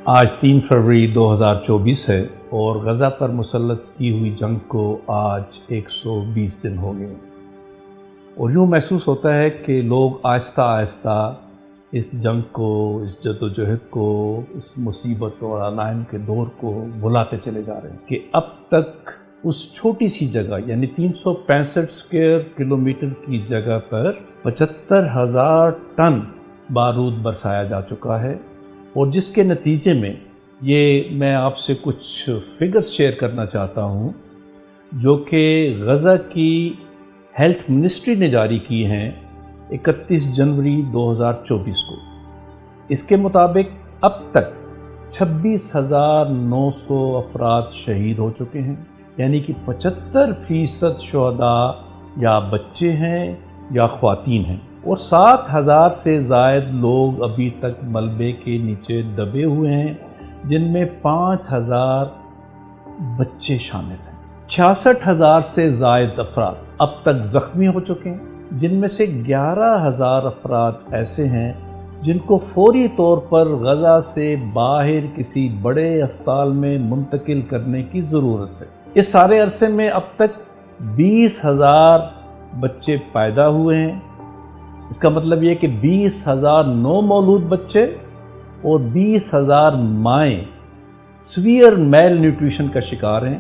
آج 3 فروری 2024 ہے اور غزہ پر مسلط کی ہوئی جنگ کو آج 120 دن ہو گئے اور یوں محسوس ہوتا ہے کہ لوگ آہستہ آہستہ اس جنگ کو، اس جدوجہد کو، اس مصیبت اور علائم کے دور کو بھلاتے چلے جا رہے ہیں کہ اب تک اس چھوٹی سی جگہ یعنی 365 اسکوائر کلومیٹر کی جگہ پر 75,000 ٹن بارود برسایا جا چکا ہے، اور جس کے نتیجے میں یہ میں آپ سے کچھ فگرز شیئر کرنا چاہتا ہوں جو کہ غزہ کی ہیلتھ منسٹری نے جاری کی ہیں 31 جنوری 2024 کو۔ اس کے مطابق اب تک 26,900 افراد شہید ہو چکے ہیں، یعنی کہ 75% شہداء یا بچے ہیں یا خواتین ہیں، اور 7,000 سے زائد لوگ ابھی تک ملبے کے نیچے دبے ہوئے ہیں، جن میں 5,000 بچے شامل ہیں۔ 66,000 سے زائد افراد اب تک زخمی ہو چکے ہیں، جن میں سے 11,000 افراد ایسے ہیں جن کو فوری طور پر غزہ سے باہر کسی بڑے اسپتال میں منتقل کرنے کی ضرورت ہے۔ اس سارے عرصے میں اب تک 20,000 بچے پیدا ہوئے ہیں۔ اس کا مطلب یہ کہ 20,000 نومولود بچے اور 20,000 مائیں سیویئر میل نیوٹریشن کا شکار ہیں،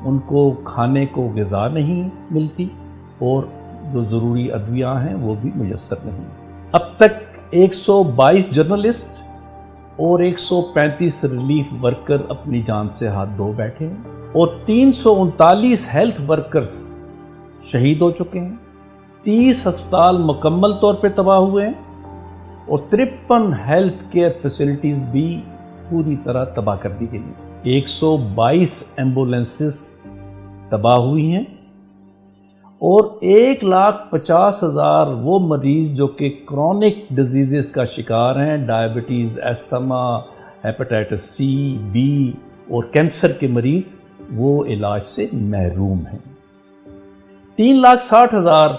ان کو کھانے کو غذا نہیں ملتی اور جو ضروری ادویہ ہیں وہ بھی میسر نہیں۔ اب تک 122 جرنلسٹ اور 135 ریلیف ورکر اپنی جان سے ہاتھ دھو بیٹھے ہیں، اور 339 ہیلتھ ورکرز شہید ہو چکے ہیں۔ 30 ہسپتال مکمل طور پہ تباہ ہوئے ہیں اور 53 ہیلتھ کیئر فیسلٹیز بھی پوری طرح تباہ کر دی گئی ہیں۔ 122 ایمبولینسز تباہ ہوئی ہیں اور 1,50,000 وہ مریض جو کہ کرونک ڈیزیزز کا شکار ہیں، diabetes, asthma, hepatitis C, B اور کینسر کے مریض، وہ علاج سے محروم ہیں۔ 3,60,000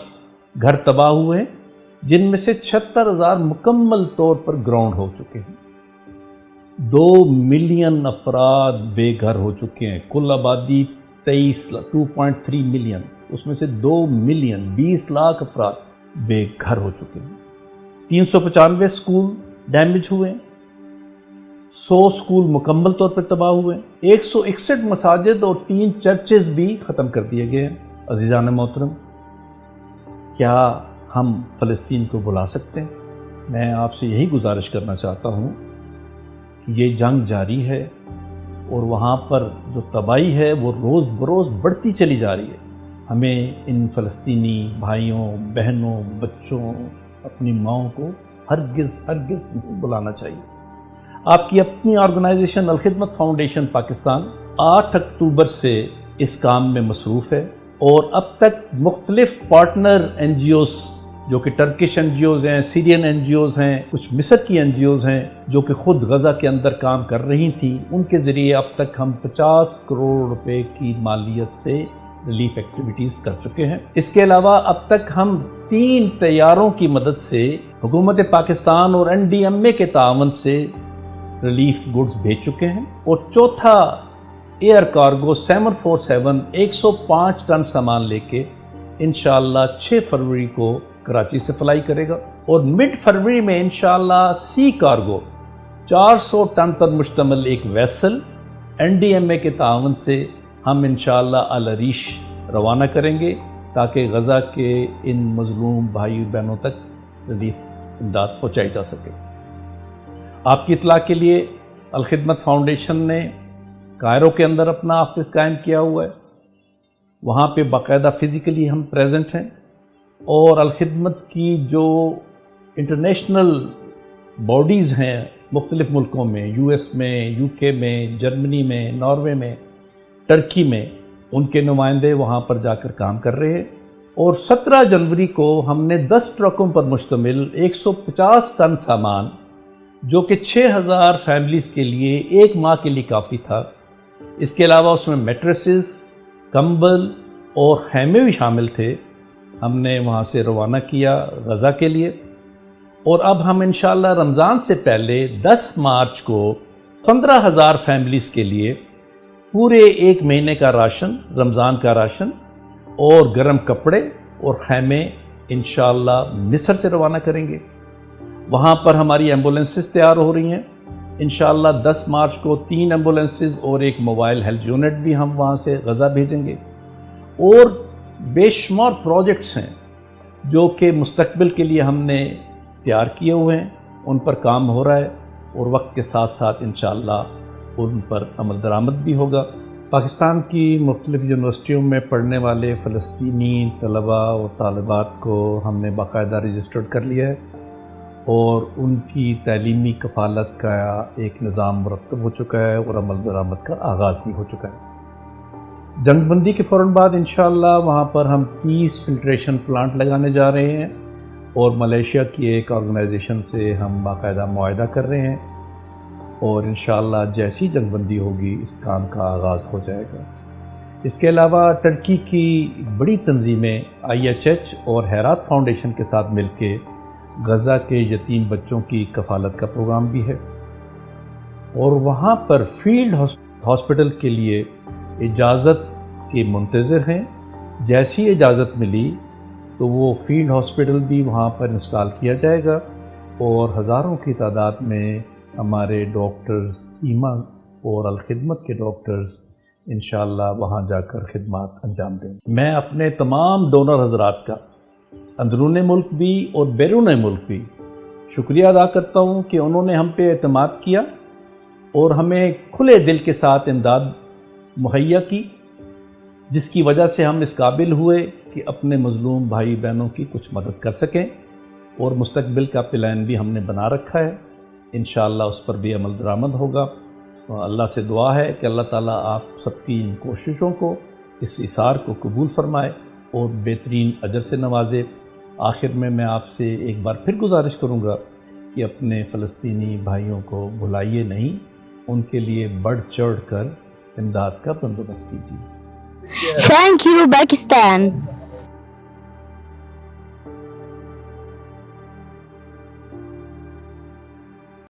گھر تباہ ہوئے ہیں، جن میں سے 76,000 مکمل طور پر گراؤنڈ ہو چکے ہیں۔ 2 ملین افراد بے گھر ہو چکے ہیں۔ کل آبادی 2.3 ملین، اس میں سے 2 ملین 20 لاکھ افراد بے گھر ہو چکے ہیں۔ 395 اسکول ڈیمیج ہوئے ہیں، 100 اسکول مکمل طور پر تباہ ہوئے ہیں، 161 مساجد اور 3 چرچز بھی ختم کر دیے گئے ہیں۔ عزیزان محترم، کیا ہم فلسطین کو بھلا سکتے ہیں؟ میں آپ سے یہی گزارش کرنا چاہتا ہوں کہ یہ جنگ جاری ہے اور وہاں پر جو تباہی ہے وہ روز بروز بڑھتی چلی جا رہی ہے۔ ہمیں ان فلسطینی بھائیوں، بہنوں، بچوں، اپنی ماؤں کو ہرگز نہیں بلانا چاہیے۔ آپ کی اپنی آرگنائزیشن الخدمت فاؤنڈیشن پاکستان 8 اکتوبر سے اس کام میں مصروف ہے، اور اب تک مختلف پارٹنر این جی اوز جو کہ ٹرکش این جی اوز ہیں، سیرین این جی اوز ہیں، کچھ مصر کی این جی اوز ہیں جو کہ خود غزہ کے اندر کام کر رہی تھیں، ان کے ذریعے اب تک ہم 50 کروڑ روپے کی مالیت سے ریلیف ایکٹیویٹیز کر چکے ہیں۔ اس کے علاوہ اب تک ہم 3 طیاروں کی مدد سے حکومت پاکستان اور این ڈی ایم اے کے تعاون سے ریلیف گڈز بھیج چکے ہیں، اور چوتھا ایئر کارگو 747 105 ٹن سامان لے کے انشاءاللہ 6 فروری کو کراچی سے فلائی کرے گا، اور مڈ فروری میں انشاءاللہ سی کارگو 400 ٹن پر مشتمل ایک ویسل این ڈی ایم اے کے تعاون سے ہم انشاءاللہ العریش روانہ کریں گے، تاکہ غزہ کے ان مظلوم بھائی بہنوں تک ریلیف امداد پہنچائی جا سکے۔ آپ کی اطلاع کے لیے الخدمت فاؤنڈیشن نے کائرو کے اندر اپنا آفس قائم کیا ہوا ہے، وہاں پہ باقاعدہ فزیکلی ہم پریزنٹ ہیں، اور الخدمت کی جو انٹرنیشنل باڈیز ہیں مختلف ملکوں میں، یو ایس میں، یو کے میں، جرمنی میں، ناروے میں، ٹرکی میں، ان کے نمائندے وہاں پر جا کر کام کر رہے ہیں، اور 17 جنوری کو ہم نے 10 ٹرکوں پر مشتمل 150 ٹن سامان جو کہ 6,000 فیملیز کے لیے 1 ماہ کے لیے کافی تھا، اس کے علاوہ اس میں میٹریسز، کمبل اور خیمے بھی شامل تھے، ہم نے وہاں سے روانہ کیا غزہ کے لیے، اور اب ہم انشاءاللہ رمضان سے پہلے 10 مارچ کو 15,000 فیملیز کے لیے پورے 1 مہینے کا راشن، رمضان کا راشن اور گرم کپڑے اور خیمے انشاءاللہ مصر سے روانہ کریں گے۔ وہاں پر ہماری ایمبولینسز تیار ہو رہی ہیں، انشاءاللہ 10 مارچ کو 3 ایمبولینسز اور 1 موبائل ہیلتھ یونٹ بھی ہم وہاں سے غزہ بھیجیں گے۔ اور بے شمار پروجیکٹس ہیں جو کہ مستقبل کے لیے ہم نے تیار کیے ہوئے ہیں، ان پر کام ہو رہا ہے اور وقت کے ساتھ ساتھ انشاءاللہ ان پر عمل درآمد بھی ہوگا۔ پاکستان کی مختلف یونیورسٹیوں میں پڑھنے والے فلسطینی طلباء اور طالبات کو ہم نے باقاعدہ رجسٹرڈ کر لیا ہے اور ان کی تعلیمی کفالت کا ایک نظام مرتب ہو چکا ہے اور عمل درآمد کا آغاز بھی ہو چکا ہے۔ جنگ بندی کے فوراً بعد انشاءاللہ وہاں پر ہم 30 فلٹریشن پلانٹ لگانے جا رہے ہیں اور ملیشیا کی ایک آرگنائزیشن سے ہم باقاعدہ معاہدہ کر رہے ہیں اور انشاءاللہ جیسی جنگ بندی ہوگی اس کام کا آغاز ہو جائے گا۔ اس کے علاوہ ترکی کی بڑی تنظیمیں IHH اور ہیرات فاؤنڈیشن کے ساتھ مل کے غزہ کے یتیم بچوں کی کفالت کا پروگرام بھی ہے اور وہاں پر فیلڈ ہاسپٹل کے لیے اجازت کے منتظر ہیں۔ جیسی اجازت ملی تو وہ فیلڈ ہاسپٹل بھی وہاں پر انسٹال کیا جائے گا اور ہزاروں کی تعداد میں ہمارے ڈاکٹرز، ایما اور الخدمت کے ڈاکٹرز انشاءاللہ وہاں جا کر خدمات انجام دیں گے۔ میں اپنے تمام ڈونر حضرات کا اندرون ملک بھی اور بیرون ملک بھی شکریہ ادا کرتا ہوں کہ انہوں نے ہم پہ اعتماد کیا اور ہمیں کھلے دل کے ساتھ امداد مہیا کی، جس کی وجہ سے ہم اس قابل ہوئے کہ اپنے مظلوم بھائی بہنوں کی کچھ مدد کر سکیں اور مستقبل کا پلان بھی ہم نے بنا رکھا ہے، انشاءاللہ اس پر بھی عمل درآمد ہوگا۔ اللہ سے دعا ہے کہ اللہ تعالیٰ آپ سب کی ان کوششوں کو، اس اثار کو قبول فرمائے اور بہترین اجر سے نوازے۔ آخر میں آپ سے ایک بار پھر گزارش کروں گا کہ اپنے فلسطینی بھائیوں کو بھلائیے نہیں، ان کے لیے بڑھ چڑھ کر امداد کا بندوبست کیجیے۔ Thank you, Pakistan.